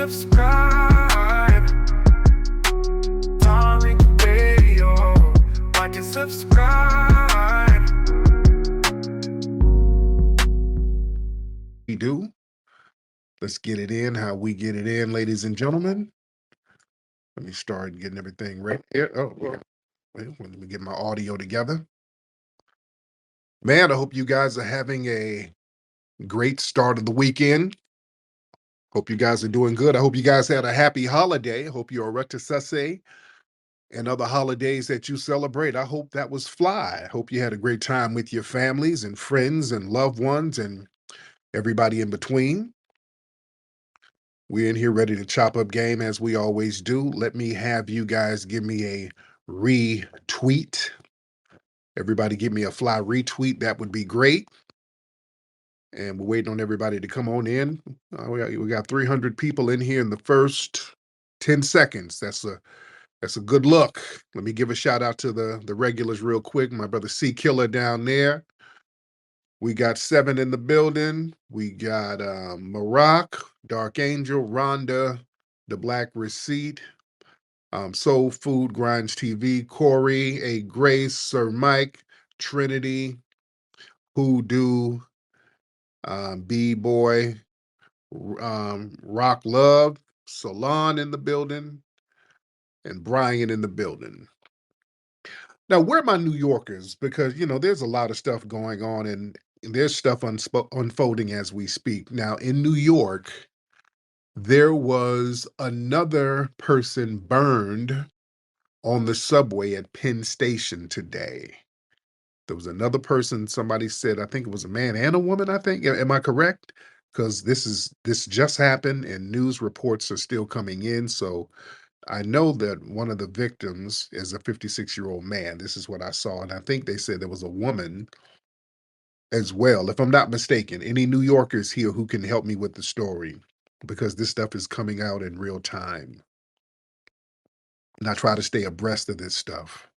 subscribe. Darling Radio, like and subscribe. We do. Let's get it in how we get it in, ladies and gentlemen. Let me start getting everything right here. Oh, well, let me get my audio together. Man, I hope you guys are having a great start of the weekend. Hope you guys are doing good. I hope you guys had a happy holiday. I hope you're rectisese and other holidays that you celebrate. I hope that was fly. I hope you had a great time with your families and friends and loved ones and everybody in between. We're in here ready to chop up game as we always do. Let me have you guys give me a retweet. Everybody give me a fly retweet. That would be great. And we're waiting on everybody to come on in. We got 300 people in here in the first 10 seconds. That's a good look. Let me give a shout out to the regulars real quick. My brother C Killer down there. We got 7 in the building. We got Maroc, Dark Angel, Rhonda, The Black Receipt, Soul Food, Grinds TV, Corey, A Grace, Sir Mike, Trinity, Hoodoo, B-Boy, Rock Love, Salon in the building, and Brian in the building. Now, where are my New Yorkers? Because, there's a lot of stuff going on and there's stuff unfolding as we speak. Now, in New York, there was another person burned on the subway at Penn Station today. There was another person, somebody said, I think it was a man and a woman, I think. Am I correct? Because this just happened and news reports are still coming in. So I know that one of the victims is a 56-year-old man. This is what I saw. And I think they said there was a woman as well, if I'm not mistaken. Any New Yorkers here who can help me with the story? Because this stuff is coming out in real time. And I try to stay abreast of this stuff.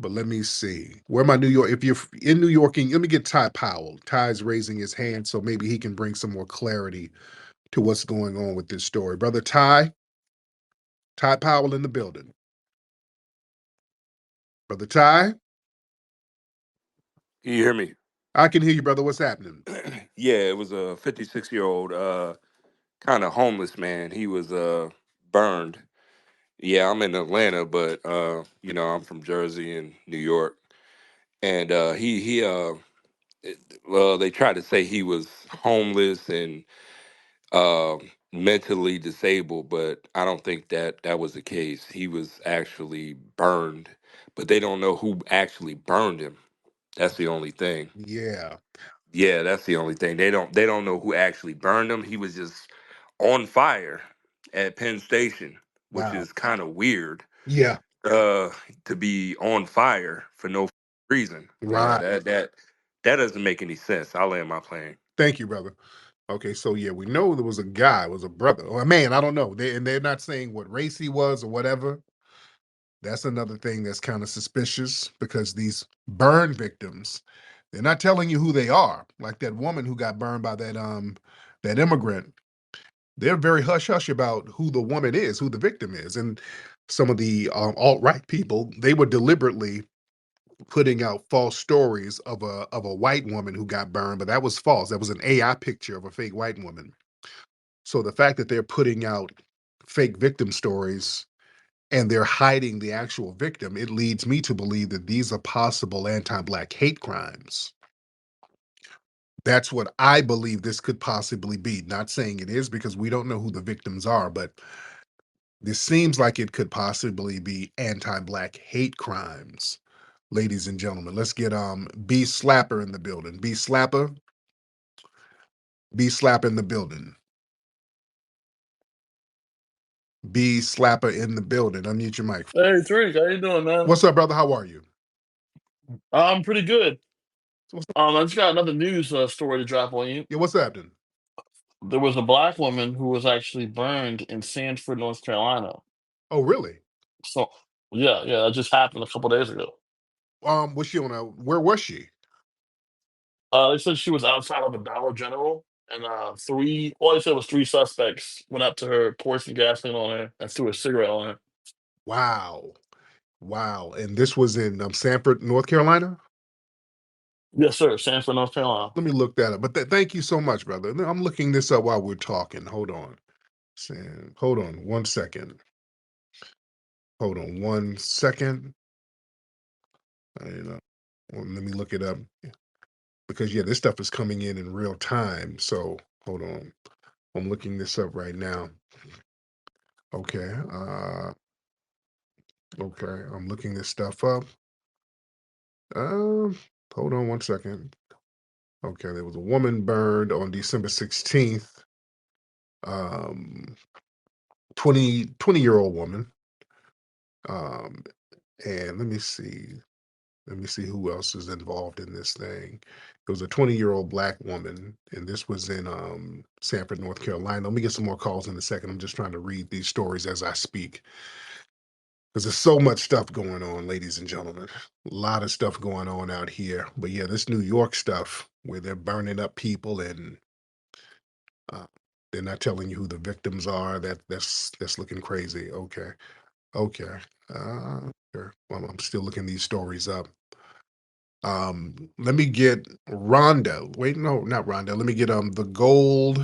But let me see. Where my New York, if you're in New York, let me get Ty Powell. Ty's raising his hand, so maybe he can bring some more clarity to what's going on with this story. Brother Ty Powell in the building. Brother Ty? Can you hear me? I can hear you, brother. What's happening? Yeah, it was a 56-year-old kind of homeless man. He was burned. Yeah, I'm in Atlanta, but I'm from Jersey and New York. And well, they tried to say he was homeless and uh mentally disabled, but I don't think that was the case. He was actually burned, but they don't know who actually burned him. That's the only thing. Yeah. Yeah, that's the only thing. They don't know who actually burned him. He was just on fire at Penn Station, which Wow. is kind of weird. Yeah. Uh to be on fire for no reason. Right. That doesn't make any sense. I'll land my plane. Thank you, brother. Okay, so yeah, we know there was a guy, it was a brother or a man. I don't know. They're not saying what race he was or whatever. That's another thing that's kind of suspicious because these burn victims, they're not telling you who they are. Like that woman who got burned by that immigrant. They're very hush hush about who the woman is, who the victim is, and some of the alt right people, they were deliberately putting out false stories of a white woman who got burned, but that was false. That was an AI picture of a fake white woman. So the fact that they're putting out fake victim stories and they're hiding the actual victim, it leads me to believe that these are possible anti-Black hate crimes. That's what I believe this could possibly be. Not saying it is because we don't know who the victims are, but this seems like it could possibly be anti-Black hate crimes. Ladies and gentlemen, let's get B Slapper in the building. B Slapper in the building. B Slapper in the building. Unmute your mic. Hey, Tariq, how you doing, man? What's up, brother? How are you? I'm pretty good. What's I just got another news story to drop on you. Yeah, what's happening? There was a Black woman who was actually burned in Sanford, North Carolina. Oh, really? So, yeah, that just happened a couple days ago. Was she where was she? They said she was outside of a Dollar General, And all he said was three suspects went up to her, poured some gasoline on her, and threw a cigarette on her. Wow. Wow. And this was in Sanford, North Carolina? Yes, sir. Sanford, North Carolina. Let me look that up. But thank you so much, brother. I'm looking this up while we're talking. Hold on. Hold on 1 second. Hold on 1 second. Well, let me look it up because yeah, this stuff is coming in real time. So hold on. I'm looking this up right now. Okay. Okay. I'm looking this stuff up. Hold on 1 second. Okay, there was a woman burned on December 16th. Um, 20-year-old woman. Um, and let me see who else is involved in this thing. It was a 20-year-old black woman, and this was in Sanford, North Carolina. Let me get some more calls in a second. I'm just trying to read these stories as I speak. Because there's so much stuff going on, ladies and gentlemen. A lot of stuff going on out here. But yeah, this New York stuff where they're burning up people and uh, they're not telling you who the victims are. That's looking crazy. Okay. Okay. Sure. Well, I'm still looking these stories up. Let me get Rhonda. Wait, no, not Rhonda. Let me get the gold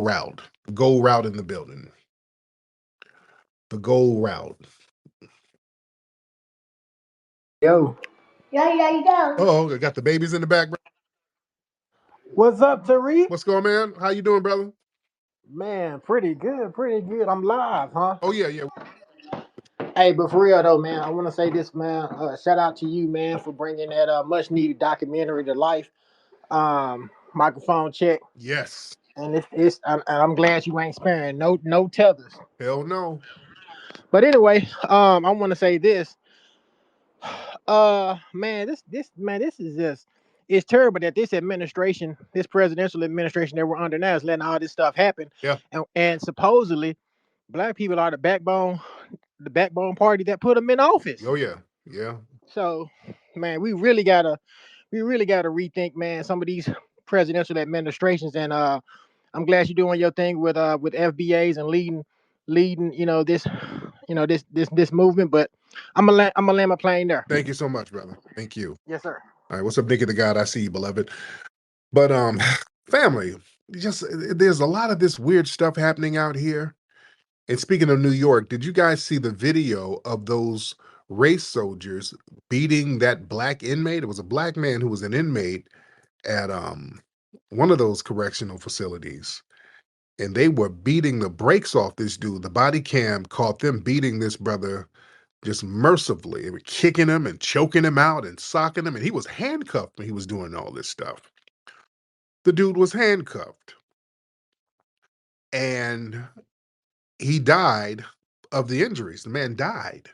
route. Gold route in the building. The gold route. Yo. Yo. Oh, I got the babies in the background. What's up, Tariq? What's going, man? How you doing, brother? Man, pretty good, pretty good. I'm live, huh? Oh yeah, yeah. Hey, but for real though, man, I want to say this, man. Shout out to you, man, for bringing that much needed documentary to life. Microphone check, Yes. and I'm glad you ain't sparing no tethers. Hell no. But anyway, I want to say this. Man, this is just it's terrible that this administration, this presidential administration that we're under now, is letting all this stuff happen, Yeah. and supposedly black people are the backbone party that put them in office. Oh yeah. Yeah. So, man, we really gotta rethink, man, some of these presidential administrations. And I'm glad you're doing your thing with FBAs and leading, this movement. But I'm gonna land my plane there. Thank you so much, brother. Thank you. Yes, sir. All right. What's up, Nicky the God? I see you, beloved. But family, just there's a lot of this weird stuff happening out here. And speaking of New York, did you guys see the video of those race soldiers beating that black inmate? It was a black man who was an inmate at one of those correctional facilities. And they were beating the brakes off this dude. The body cam caught them beating this brother just mercifully. They were kicking him and choking him out and socking him. And he was handcuffed when he was doing all this stuff. The dude was handcuffed. And he died of the injuries. The man died.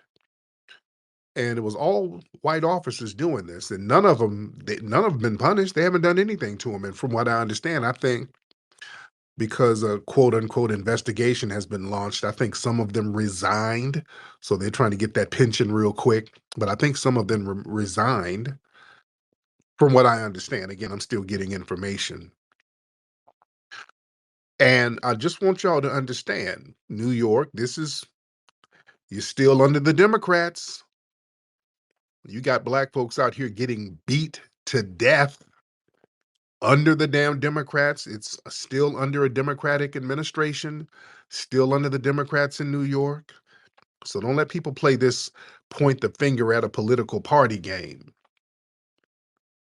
And it was all white officers doing this, and none of them been punished. They haven't done anything to him. And from what I understand, I think because a quote unquote investigation has been launched, I think some of them resigned. So they're trying to get that pension real quick. But I think some of them resigned, from what I understand. Again, I'm still getting information. And I just want y'all to understand, New York, you're still under the Democrats. You got black folks out here getting beat to death under the damn Democrats. It's still under a Democratic administration, still under the Democrats in New York. So don't let people point the finger at a political party game.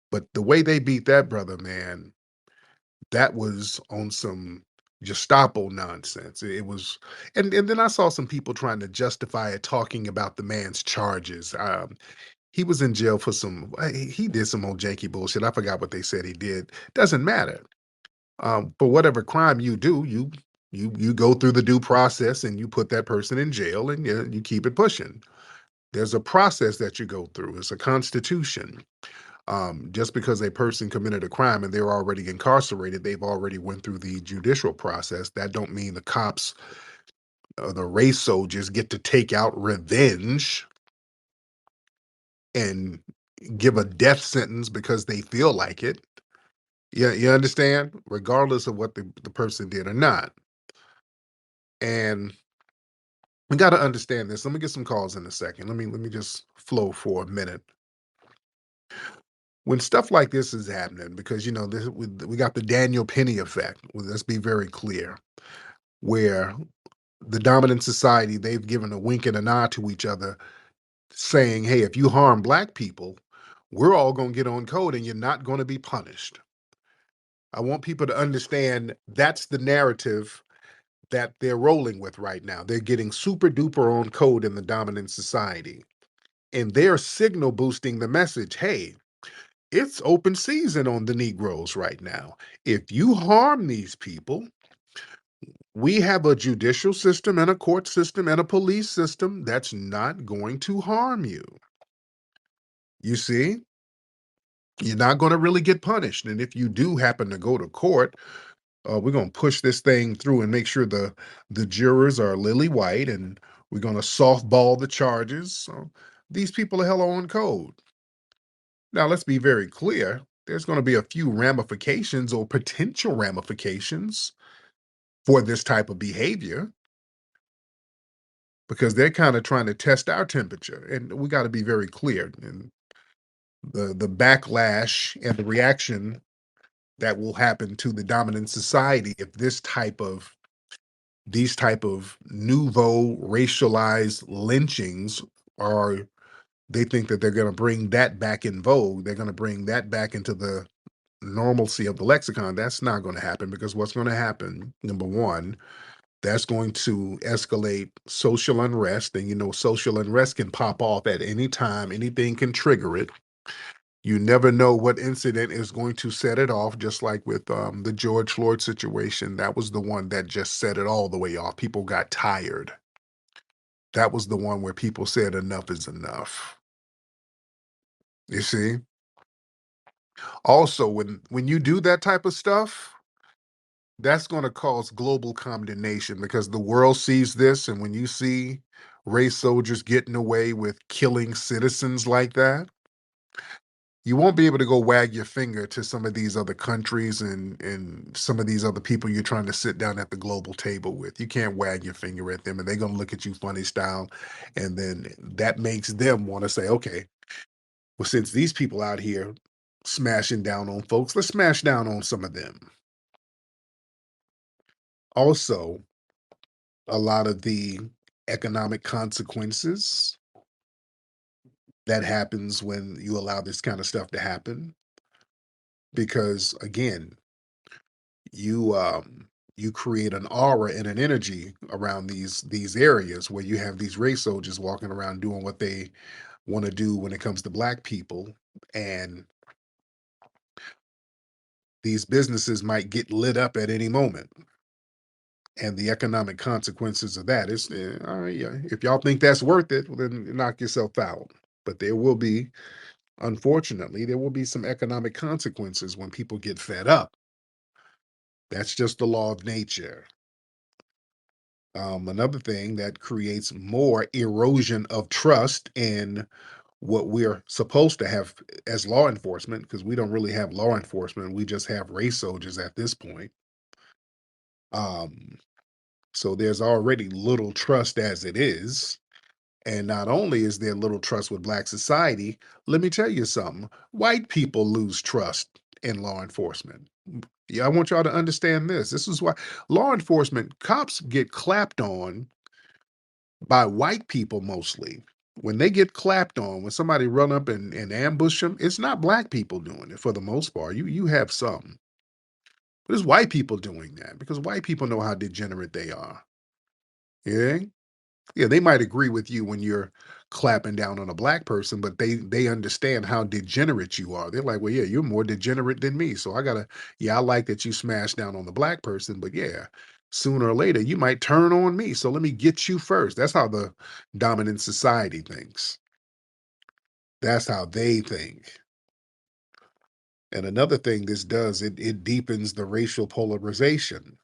But the way they beat that brother, man, that was on some Gestapo nonsense. It was, and then I saw some people trying to justify it, talking about the man's charges. He was in jail for he did some old janky bullshit. I forgot what they said he did. Doesn't matter. For whatever crime you do, you go through the due process and you put that person in jail and you keep it pushing. There's a process that you go through. It's a constitution. Just because a person committed a crime and they're already incarcerated, they've already went through the judicial process. That don't mean the cops, the race soldiers get to take out revenge and give a death sentence because they feel like it. Yeah, you understand? Regardless of what the person did or not. And we got to understand this. Let me get some calls in a second. Let me just flow for a minute. When stuff like this is happening, because we got the Daniel Penny effect. Well, let's be very clear, where the dominant society, they've given a wink and a nod to each other, saying, "Hey, if you harm black people, we're all going to get on code, and you're not going to be punished." I want people to understand that's the narrative that they're rolling with right now. They're getting super duper on code in the dominant society, and they're signal boosting the message. Hey, it's open season on the Negroes right now. If you harm these people, we have a judicial system and a court system and a police system that's not going to harm you. You see, you're not going to really get punished. And if you do happen to go to court, we're going to push this thing through and make sure the jurors are lily white, and we're going to softball the charges. So these people are hella on code. Now, let's be very clear. There's going to be a few ramifications or potential ramifications for this type of behavior, because they're kind of trying to test our temperature. And we got to be very clear. And the backlash and the reaction that will happen to the dominant society if these type of nouveau racialized lynchings are, they think that they're going to bring that back in vogue. They're going to bring that back into the normalcy of the lexicon. That's not going to happen, because what's going to happen, number one, that's going to escalate social unrest. And social unrest can pop off at any time, anything can trigger it. You never know what incident is going to set it off, just like with the George Floyd situation. That was the one that just set it all the way off. People got tired. That was the one where people said enough is enough. You see? Also, when you do that type of stuff, that's going to cause global condemnation, because the world sees this. And when you see race soldiers getting away with killing citizens like that, you won't be able to go wag your finger to some of these other countries and some of these other people you're trying to sit down at the global table with. You can't wag your finger at them, and they're going to look at you funny style. And then that makes them want to say, okay, well, since these people out here smashing down on folks, let's smash down on some of them. Also, a lot of the economic consequences that happens when you allow this kind of stuff to happen, because again, you create an aura and an energy around these areas where you have these race soldiers walking around doing what they want to do when it comes to black people. And these businesses might get lit up at any moment, and the economic consequences of that is, all right, yeah, if y'all think that's worth it, well, then knock yourself out. But there will be, unfortunately, there will be some economic consequences when people get fed up. That's just the law of nature. Another thing that creates more erosion of trust in what we're supposed to have as law enforcement, because we don't really have law enforcement, we just have race soldiers at this point. Um, so there's already little trust as it is. And not only is there little trust with black society, let me tell you something. White people lose trust in law enforcement. Yeah, I want y'all to understand this. This is why law enforcement cops get clapped on by white people mostly. When they get clapped on, when somebody run up and ambush them, it's not black people doing it for the most part. You have some, but it's white people doing that, because white people know how degenerate they are. Yeah. Yeah, they might agree with you when you're clapping down on a black person, but they understand how degenerate you are. They're like, well, yeah, you're more degenerate than me. So I gotta, yeah, I like that you smash down on the black person, but yeah, sooner or later you might turn on me. So let me get you first. That's how the dominant society thinks. That's how they think. And another thing this does, it deepens the racial polarization.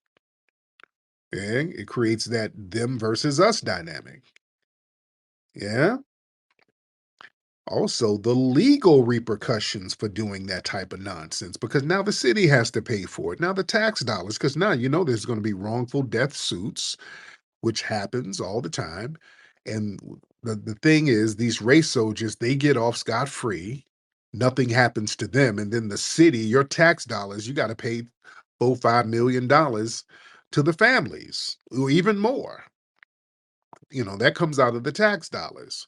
And it creates that them versus us dynamic. Yeah. Also, the legal repercussions for doing that type of nonsense, because now the city has to pay for it. Now the tax dollars, because now there's going to be wrongful death suits, which happens all the time. And the thing is, these race soldiers, they get off scot-free. Nothing happens to them. And then the city, your tax dollars, you got to pay $4, $5 million to the families, or even more. That comes out of the tax dollars.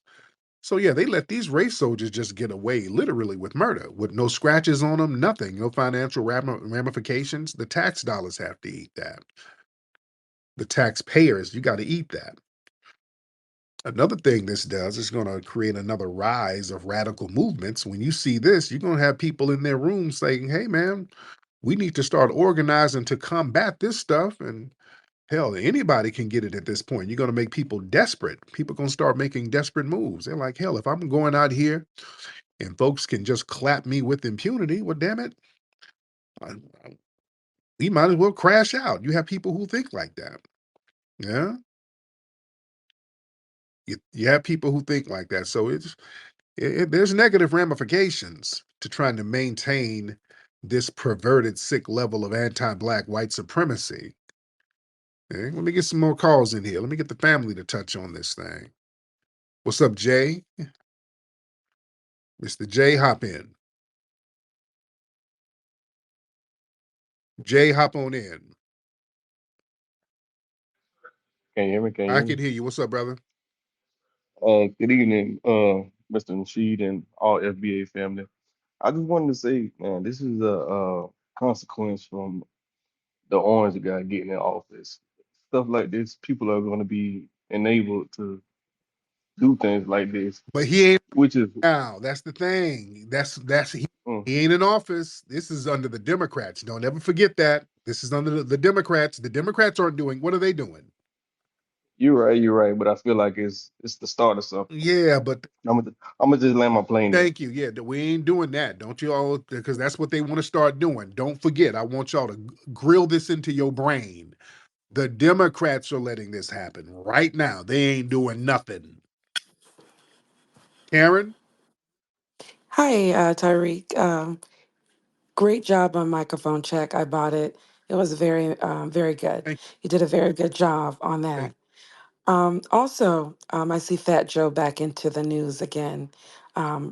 So yeah, they let these race soldiers just get away literally with murder, with no scratches on them, nothing, no financial ramifications. The tax dollars have to eat that. The taxpayers, you got to eat that. Another thing this does is going to create another rise of radical movements. When you see this, you're going to have people in their rooms saying, hey, man, we need to start organizing to combat this stuff. And hell, anybody can get it at this point. You're going to make people desperate. People are going to start making desperate moves. They're like, hell, if I'm going out here and folks can just clap me with impunity, well, damn it, I, we might as well crash out. You have people who think like that. Yeah. You have people who think like that. So there's negative ramifications to trying to maintain this perverted, sick level of anti-black white supremacy. Okay, let me get some more calls in here. Let me get the family to touch on this thing. What's up, Jay? Mr. J, hop in. Jay, hop on in. Can you hear me? Can you I hear can me? hear you. What's up, brother? Good evening, Mr. Nasheed and all FBA family. I just wanted to say, man, this is a consequence from the orange guy getting in office. Stuff like this, people are going to be enabled to do things like this, But he ain't which is, now. That's the thing. mm, He ain't in office. This is under the Democrats. Don't ever forget that. This is under the Democrats. The Democrats aren't doing. What are they doing? you're right, but I feel like it's the start of something. Yeah, but I'm gonna just land my plane there. thank you. Yeah, we ain't doing that. Don't you all? Because that's what they want to start doing. Don't forget. I want y'all to grill this into your brain. The Democrats are letting this happen right now. They ain't doing nothing. Karen, Hi, Tariq. Great job on microphone check. I bought it. It was very good. thank, You did a very good job on thank. that. Also, I see Fat Joe back into the news again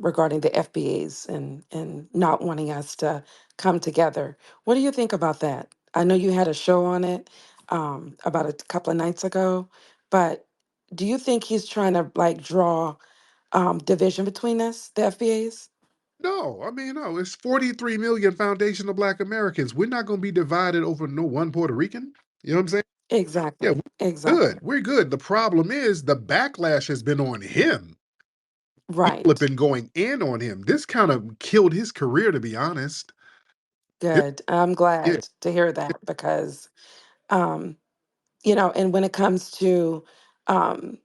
regarding the FBAs and not wanting us to come together. What do you think about that? I know you had a show on it about a couple of nights ago, but do you think he's trying to like draw division between us, the FBAs? No, I mean, no, it's 43 million foundational Black Americans. We're not going to be divided over no one Puerto Rican. You know what I'm saying? Yeah, Exactly. we're Exactly. good. We're good. The problem is the backlash has been on him. People have Right. been going in on him. This kind of killed his career, to be honest. This- Good. I'm yeah, glad to hear that because, um, and when it comes to um,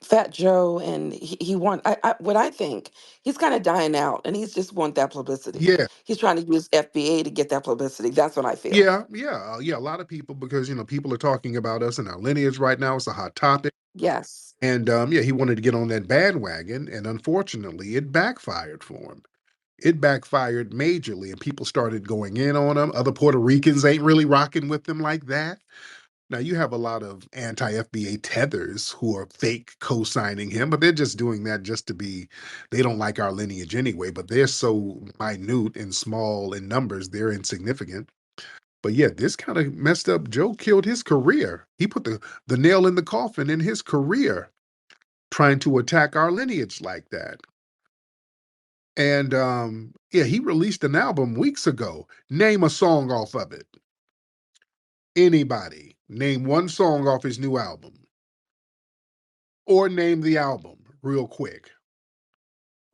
Fat Joe and he want, what I think, he's kind of dying out and he's just want that publicity. yeah, He's trying to use FBA to get that publicity. That's what I feel. yeah. A lot of people, because people are talking about us and our lineage right now. It's a hot topic. Yes. And yeah, he wanted to get on that bandwagon, and unfortunately, it backfired for him. It backfired majorly, and people started going in on him. Other Puerto Ricans ain't really rocking with him like that. Now, you have a lot of anti FBA tethers who are fake co signing him, but they're just doing that just to be, they don't like our lineage anyway, but they're so minute and small in numbers, they're insignificant. But yeah, this kind of messed up. Joe killed his career. He put the nail in the coffin in his career trying to attack our lineage like that. And yeah, he released an album weeks ago. Name a song off of it. Anybody, name one song off his new album, or name the album real quick.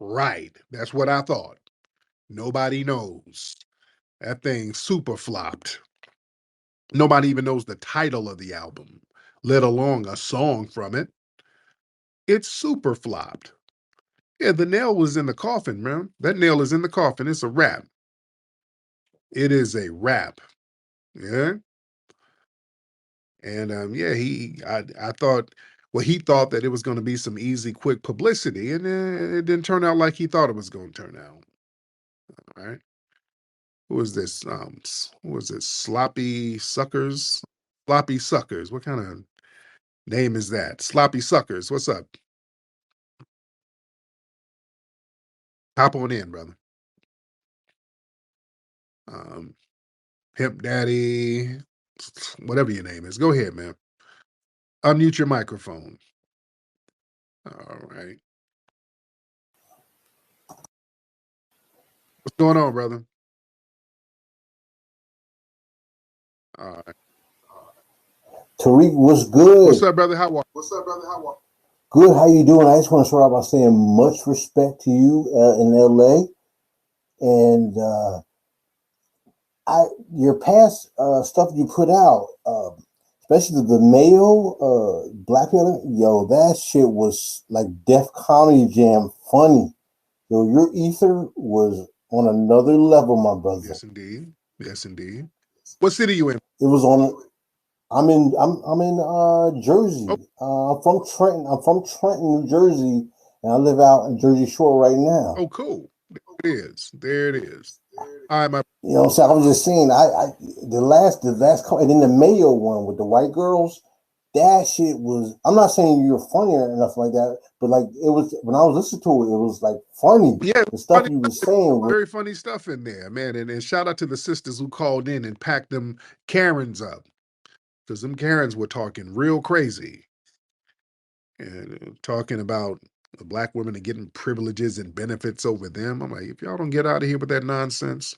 Right, that's what I thought. Nobody knows. That thing super flopped. Nobody even knows the title of the album, let alone a song from it. It's super flopped. Yeah, the nail was in the coffin, man. That nail is in the coffin. It's a wrap. It is a wrap. Yeah. And yeah, I thought, Well, he thought that it was going to be some easy, quick publicity, and it didn't turn out like he thought it was going to turn out. All right. Who was this? Who was this? Sloppy Suckers? Sloppy Suckers. What kind of name is that? Sloppy Suckers. What's up? Hop on in, brother. Pimp Daddy, whatever your name is. Go ahead, man. Unmute your microphone. All right. What's going on, brother? All right. Tariq, what's What's good? up, brother? How are you? Good. How you doing? I just want to start out by saying much respect to you in LA, and your past stuff you put out, especially the male blackmailing. Yo, that shit was like Def Comedy Jam funny. Yo, your ether was on another level, my brother. Yes, indeed. Yes, indeed. What city you in? It was on. I'm in Jersey. Oh, I'm from Trenton. I'm from Trenton, New Jersey, and I live out in Jersey Shore right now. oh, cool. There it is. There it is. All right, my. You know what I'm saying? I was just saying, the last and then the Mayo one with the white girls, that shit was. I'm not saying you're funny or nothing like that, but like it was when I was listening to it, it was like funny. Yeah, The stuff funny, you was saying was very funny stuff in there, man. And shout out to the sisters who called in and packed them Karens up, because them Karens were talking real crazy and talking about the black women and getting privileges and benefits over them. I'm like, if y'all don't get out of here with that nonsense,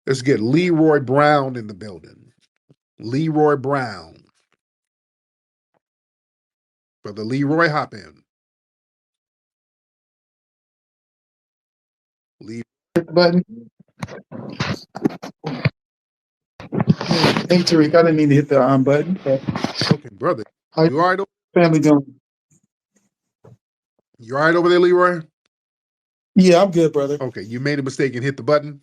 let's get Leroy Brown in the building. Leroy Brown. Brother Leroy, hop in. Leroy. Button. Hey, Tariq, I didn't mean to hit the on button. Okay, brother. How You all right? family doing? You all right over there, Leroy? Yeah, I'm good, brother. Okay, you made a mistake and hit the button.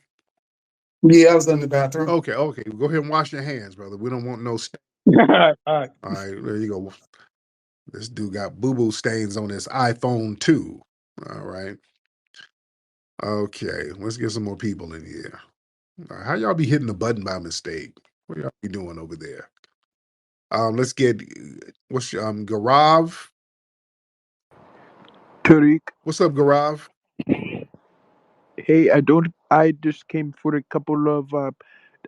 Yeah, I was in the bathroom. Okay, go ahead and wash your hands, brother. We don't want no. All right. All right, there you go. This dude got boo-boo stains on his iPhone too. All right. Okay, let's get some more people in here. All right, how y'all be hitting the button by mistake? What y'all be doing over there? Let's get what's your Garav? Tariq, What's up, Garav? hey, I just came for a couple of,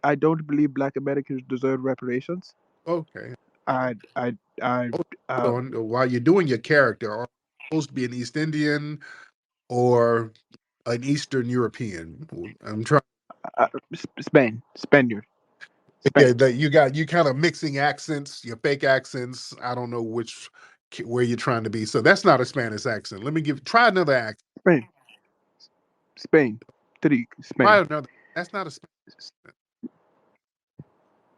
I don't believe black Americans deserve reparations. Okay. I, I, I, Hold um, on. While you're doing your character, are you supposed to be an East Indian or an Eastern European? I'm trying. Spaniard, Yeah, Spain, that you kind of mixing accents, your fake accents. I don't know where you're trying to be. So that's not a Spanish accent. Let me try another accent. Spain, Spain, Tariq, Try Spain. another. That's not a Spanish accent.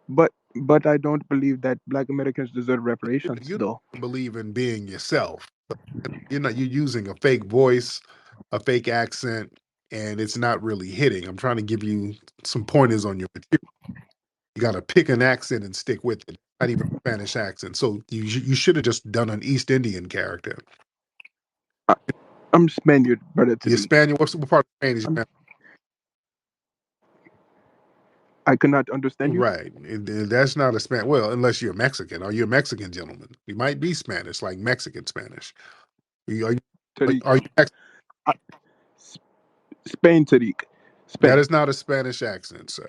But I don't believe that black Americans deserve reparations, You though. don't believe in being yourself. You're using a fake voice, a fake accent, and it's not really hitting. I'm trying to give you some pointers on your material. You got to pick an accent and stick with it. Not even a Spanish accent. So you should have just done an East Indian character. I, I'm Spaniard, brother You're Tariq. Spaniard. What part of Spain is I'm, you? I cannot understand you, Right. And that's not a Spanish. Well, unless you're Mexican. Are you a Mexican gentleman? You might be Spanish, like Mexican Spanish. Are you, Tariq. are you Mexican? I, S- Spain, Tariq, That Spain. is not a Spanish accent, sir.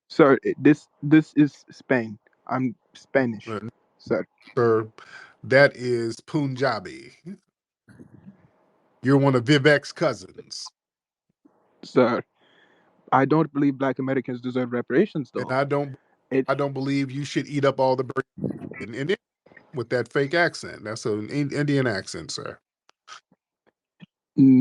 Sir, this is Spain. I'm Spanish, Uh, sir. Sir, that is Punjabi. You're one of Vivek's cousins. Sir, I don't believe black Americans deserve reparations, And though. It I don't believe you should eat up all the burgers in India with that fake accent. That's an Indian accent, sir.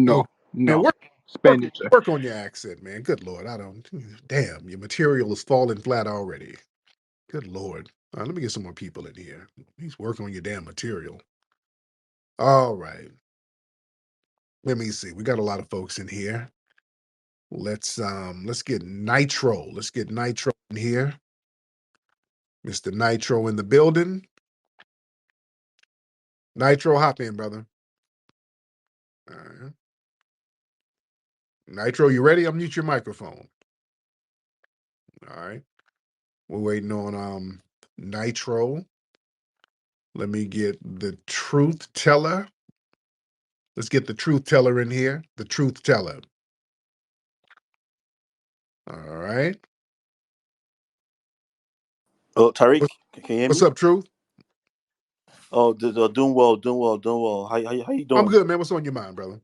Oh, no, man, no, work Spanish, sir. work on your accent, man. Good Lord. I don't damn, your material is falling flat already. Good Lord. Let me get some more people in here. Please work on your damn material. All right. Let me see. We got a lot of folks in here. Let's get Nitro. Let's get Nitro in here. Mr. Nitro in the building. Nitro, hop in, brother. All right. Nitro, you ready? Unmute your microphone. All right. We're waiting on Nitro. Let me get the truth teller. Let's get the truth teller in here. The truth teller. All right. Oh, Tariq, What's, can you hear what's me? up, Truth? Oh, doing well, doing well, doing well. How you I'm doing? good, man. What's on your mind, brother?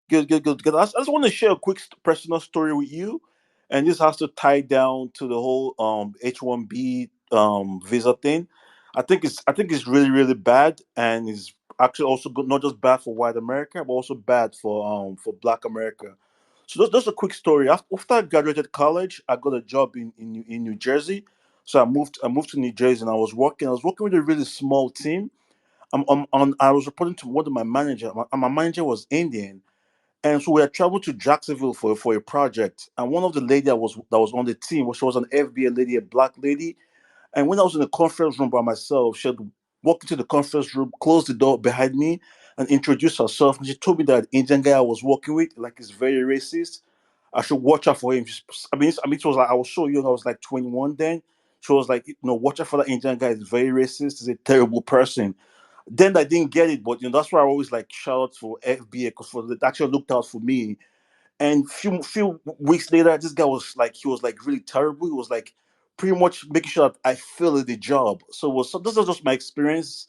Good. I just want to share a quick personal story with you, and this has to tie down to the whole H-1B visa thing. I think it's really bad, and it's actually also good, not just bad for white America, but also bad for Black America. So just a quick story. After I graduated college, I got a job in New Jersey. So I moved to New Jersey, and I was working with a really small team. I was reporting to one of my manager. My manager was Indian, and so we had traveled to Jacksonville for a project. And one of the lady that was on the team, she was an FBA lady, a black lady. And when I was in the conference room by myself, she had walked into the conference room, closed the door behind me, and introduced herself. And she told me that Indian guy I was working with, like, is very racist. I should watch out for him. It was like I was so young. I was like 21 then. She was like, watch out for that Indian guy. He's very racist. He's a terrible person. Then I didn't get it, but that's why I always like shout out for FBA because they actually looked out for me. And few weeks later, this guy was like, he was like really terrible. He was like pretty much making sure that I failed the job. So this is just my experience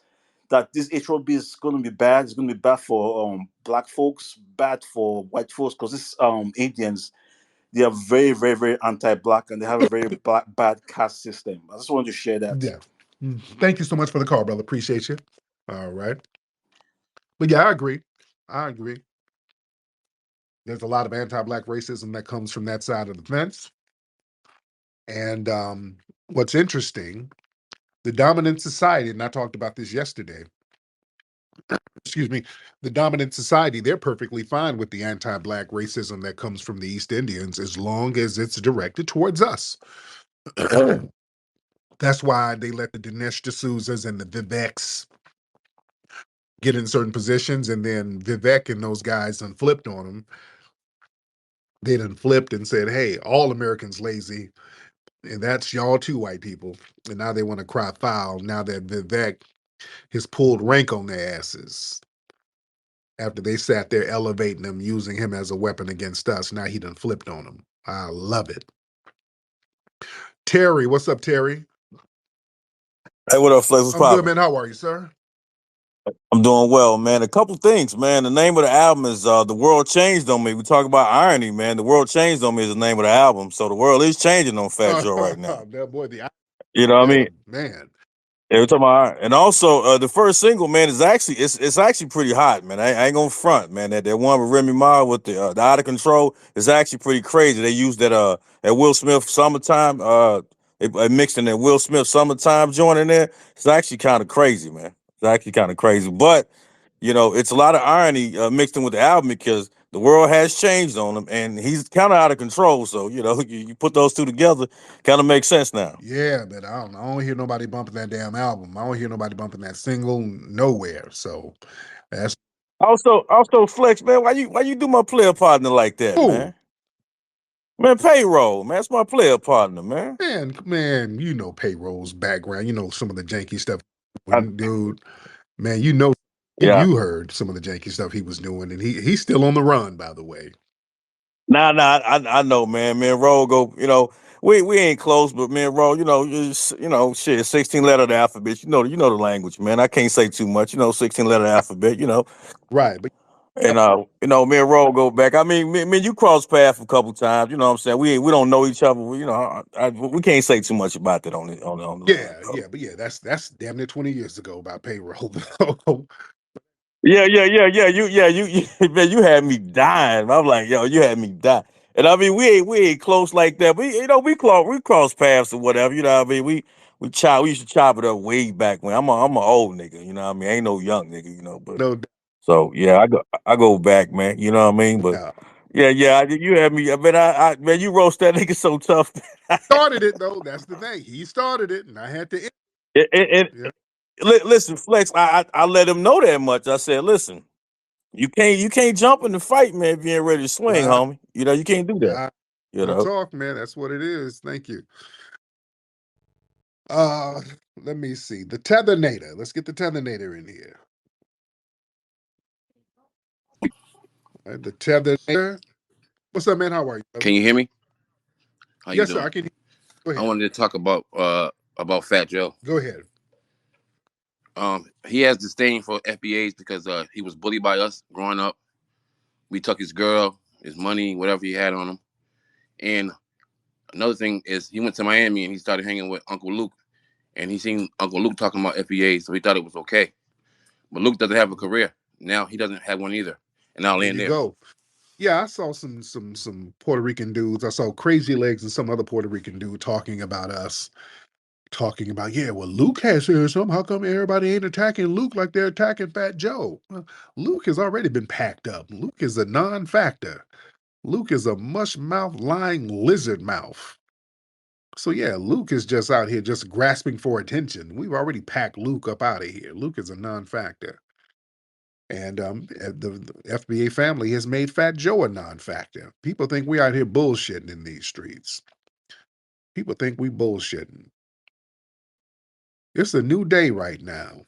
that this HRB is going to be bad. It's going to be bad for black folks, bad for white folks because this Indians, they are very anti-black, and they have a very bad caste system. I just wanted to share that. Yeah. Thank you so much for the call, brother. Appreciate you. All right. But yeah, I agree. I agree. There's a lot of anti-black racism that comes from that side of the fence. And what's interesting, the dominant society, and I talked about this yesterday, excuse me, the dominant society, they're perfectly fine with the anti-black racism that comes from the East Indians as long as it's directed towards us. That's why they let the Dinesh D'Souza's and the Viveks get in certain positions, and then Vivek and those guys done flipped on them. They done flipped and said, hey, all Americans lazy, and that's y'all too, white people. And now they want to cry foul now that Vivek has pulled rank on their asses after they sat there elevating him, using him as a weapon against us. Now he done flipped on them. I love it. Terry, what's up, Terry? Hey, what up, Flex? What's I'm good, poppin'? man. How are you, sir? I'm doing well, man. A couple things, man. The name of the album is "The World Changed on Me." We talk about irony, man. The world changed on me is the name of the album, so the world is changing on Fat Joe right now. That boy, the You know what I yeah, mean? man. Yeah, we're talking about irony. And also the first single, man, is actually it's actually pretty hot, man. I ain't gonna front, man. That one with Remy Ma with the Out of Control is actually pretty crazy. They used that Will Smith "Summertime." They mixed in that Will Smith "Summertime" joint in there. It's actually kind of crazy, man. It's actually kind of crazy, but it's a lot of irony mixed in with the album because the world has changed on him, and he's kind of out of control. So you put those two together, kind of makes sense now. Yeah, but I don't hear nobody bumping that damn album. I don't hear nobody bumping that single nowhere. So that's Also, Flex, man, why you do my player partner like that, cool. man? Man, payroll, man, that's my player partner, man. Man, you know payroll's background. You know some of the janky stuff. I, Dude, man, you know yeah, you heard some of the janky stuff he was doing, and he's still on the run, by the way. nah, I know, man. Me and Roll go, we ain't close, but me and Roll, shit, 16 letter the alphabet. You know the language, man. I can't say too much, 16 letter alphabet. Right, but And me and Roll go back. I mean, you cross paths a couple times. You know what I'm saying? We don't know each other. We can't say too much about that on the line, though. yeah, that's damn near 20 years ago about payroll. Yeah. Man, you had me dying. I'm like, yo, you had me die. And I mean, we ain't close like that. But we cross paths or whatever. You know what I mean? We used to chop it up way back when. I'm a old nigga. You know what I mean? I ain't no young nigga. But No so yeah, I go back, man. You know what I mean? But doubt. yeah, you had me. I mean, man, you roast that nigga so tough. Started it though. That's the thing. He started it, and I had to end and, and, it. listen, Flex. I let him know that much. I said, listen, you can't jump in the fight, man. If you ain't ready to swing, Right. homie. You can't do that. Right. You Good know. talk, man. That's what it is. Thank you. Uh, Let me see. The Tethernator. Let's get the Tethernator in here. Right, the Tethernator. What's up, man? How are you, brother? Can you hear me? How you Yes, sir. I doing? can hear you. Go I ahead. wanted to talk about Fat Joe. Go ahead. He has disdain for FBAs because he was bullied by us growing up. We took his girl, his money, whatever he had on him. And another thing is he went to Miami and he started hanging with Uncle Luke, and he seen Uncle Luke talking about FBAs, so he thought it was okay. But Luke doesn't have a career now; he doesn't have one either. And I'll There land you there. go. Yeah, I saw some Puerto Rican dudes. I saw Crazy Legs and some other Puerto Rican dude talking about us, talking about, yeah, well, Luke has here some. How come everybody ain't attacking Luke like they're attacking Fat Joe? Well, Luke has already been packed up. Luke is a non-factor. Luke is a mush mouth, lying lizard mouth. So yeah, Luke is just out here just grasping for attention. We've already packed Luke up out of here. Luke is a non-factor. And the FBA family has made Fat Joe a non-factor. People think we out here bullshitting in these streets. People think we bullshitting. It's a new day right now.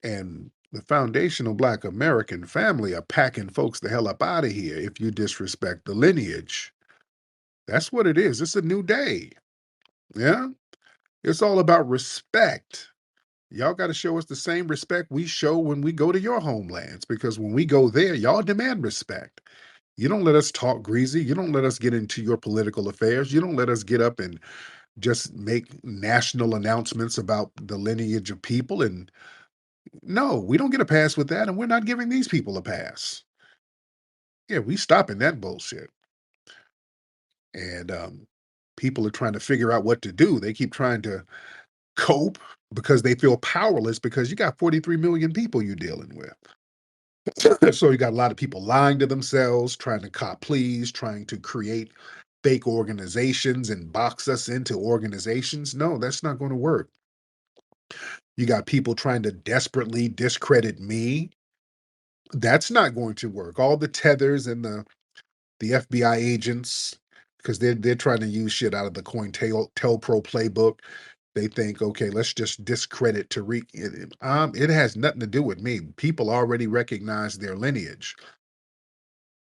And the foundational Black American family are packing folks the hell up out of here if you disrespect the lineage. That's what it is. It's a new day. Yeah. It's all about respect. Y'all got to show us the same respect we show when we go to your homelands, because when we go there, y'all demand respect. You don't let us talk greasy. You don't let us get into your political affairs. You don't let us get up and just make national announcements about the lineage of people. And no, we don't get a pass with that. And we're not giving these people a pass. Yeah, we stopping that bullshit. And people are trying to figure out what to do. They keep trying to cope because they feel powerless because you got 43 million people you're dealing with. So you got a lot of people lying to themselves, trying to cop pleas, trying to create fake organizations and box us into organizations. No, that's not going to work. You got people trying to desperately discredit me. That's not going to work. All the tethers and the FBI agents, because they're trying to use shit out of the COINTELPRO playbook. They think, okay, let's just discredit Tariq. It has nothing to do with me. People already recognize their lineage.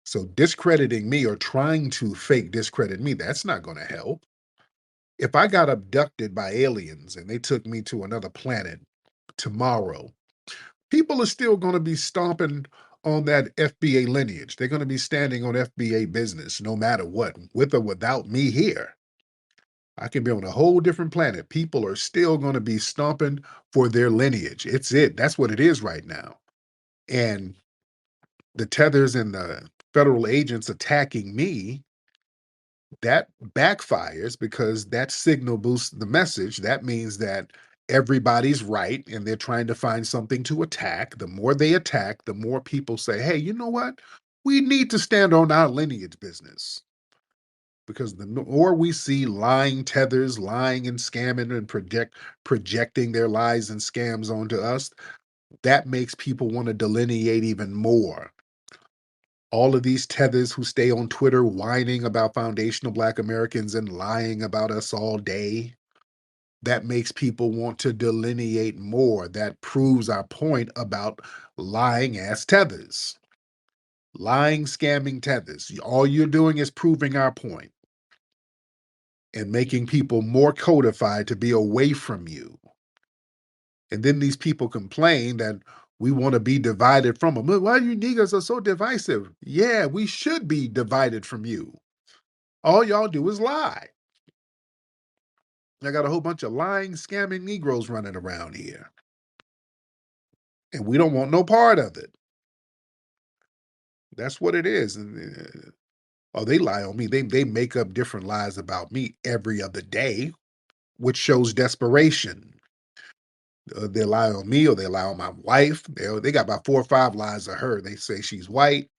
So discrediting me or trying to fake discredit me, that's not going to help. If I got abducted by aliens and they took me to another planet tomorrow, people are still going to be stomping on that FBA lineage. They're going to be standing on FBA business no matter what, with or without me here. I can be on a whole different planet. People are still going to be stomping for their lineage. It's it. That's what it is right now. And the tethers and the federal agents attacking me, that backfires because that signal boosts the message. That means that everybody's right and they're trying to find something to attack. The more they attack, the more people say, hey, you know what? We need to stand on our lineage business. Because the more we see lying tethers, lying and scamming and projecting their lies and scams onto us, that makes people want to delineate even more. All of these tethers who stay on Twitter whining about foundational Black Americans and lying about us all day, that makes people want to delineate more. That proves our point about lying ass tethers. Lying, scamming tethers. All you're doing is proving our point and making people more codified to be away from you. And then these people complain that we want to be divided from them. Why you niggas are so divisive? Yeah, we should be divided from you. All y'all do is lie. I got a whole bunch of lying, scamming Negroes running around here. And we don't want no part of it. That's what it is. And oh, they lie on me. They make up different lies about me every other day, which shows desperation. They lie on me or they lie on my wife. They got about 4 or 5 lies of her. They say she's white.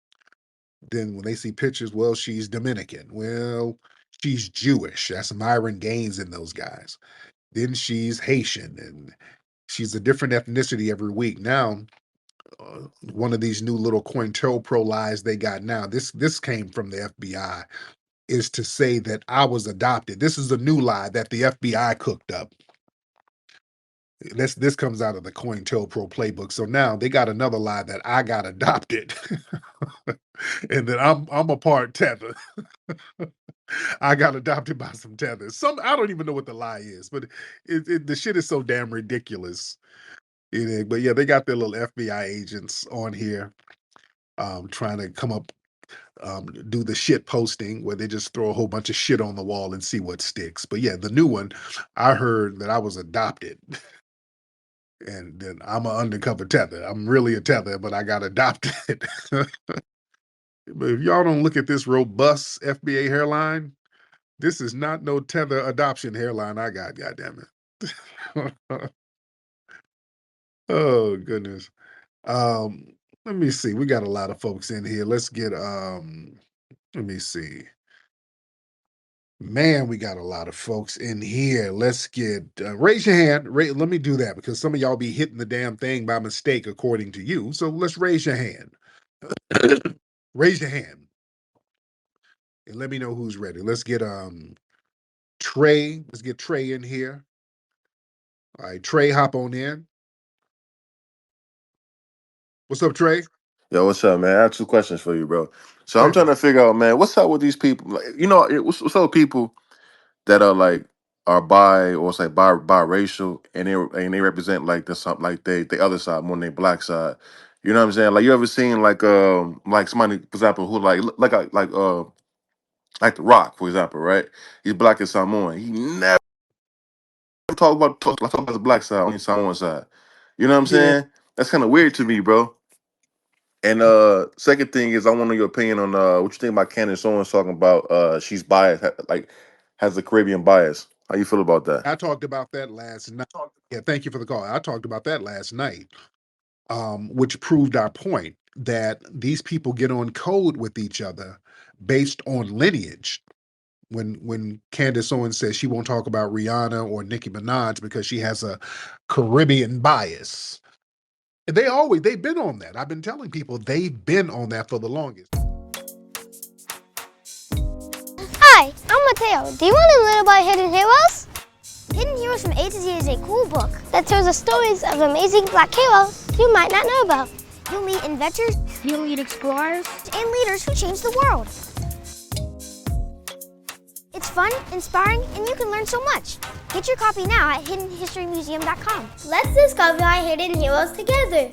Then when they see pictures, well, she's Dominican. Well, she's Jewish. That's Myron Gaines and those guys. Then she's Haitian, and She's a different ethnicity every week. Now, one of these new little COINTELPRO lies they got now, this came from the FBI, is to say that I was adopted. This is a new lie that the FBI cooked up. This comes out of the COINTELPRO playbook. So now they got another lie that I got adopted, and that I'm a part tether. I got adopted by some tethers. I don't even know what the lie is, but the shit is so damn ridiculous. But yeah, they got their little FBI agents on here, trying to come up, do the shit posting where they just throw a whole bunch of shit on the wall and see what sticks. But yeah, the new one, I heard that I was adopted. And then I'm an undercover tether. I'm really a tether, but I got adopted. But if y'all don't look at this robust FBA hairline, this is not no tether adoption hairline I got, goddamn it. Oh goodness. Let me see. We got a lot of folks in here. Let's get let me see. Man, we got a lot of folks in here. Let's get raise your hand. Let me do that because some of y'all be hitting the damn thing by mistake, according to you. So let's raise your hand. Raise your hand and let me know who's ready. Let's get Trey. Let's get Trey in here. All right, Trey, hop on in. What's up, Trey? Yo, what's up, man? I have two questions for you, bro. So I'm trying Certainly. to figure out, man, what's up with these people? Like, what's up with people that are like are bi or say biracial, and they represent like the something like the other side more than the black side. You know what I'm saying? Like, you ever seen like somebody, for example, who like The Rock, for example, right? He's black and Samoan. He never talk about the black side, only Samoan side. You know what I'm Yeah. saying? That's kind of weird to me, bro. And second thing is, I want to know your opinion on what you think about Candace Owens talking about she's biased, has a Caribbean bias. How you feel about that? I talked about that last night. Yeah, thank you for the call. I talked about that last night, which proved our point that these people get on code with each other based on lineage. When Candace Owens says she won't talk about Rihanna or Nicki Minaj because she has a Caribbean bias. They've been on that. I've been telling people they've been on that for the longest. Hi, I'm Mateo. Do you want to learn about hidden heroes? Hidden Heroes from A to Z is a cool book that tells the stories of amazing black heroes you might not know about. You'll meet inventors, you'll meet explorers, and leaders who change the world. It's fun, inspiring, and you can learn so much. Get your copy now at hiddenhistorymuseum.com. Let's discover our hidden heroes together.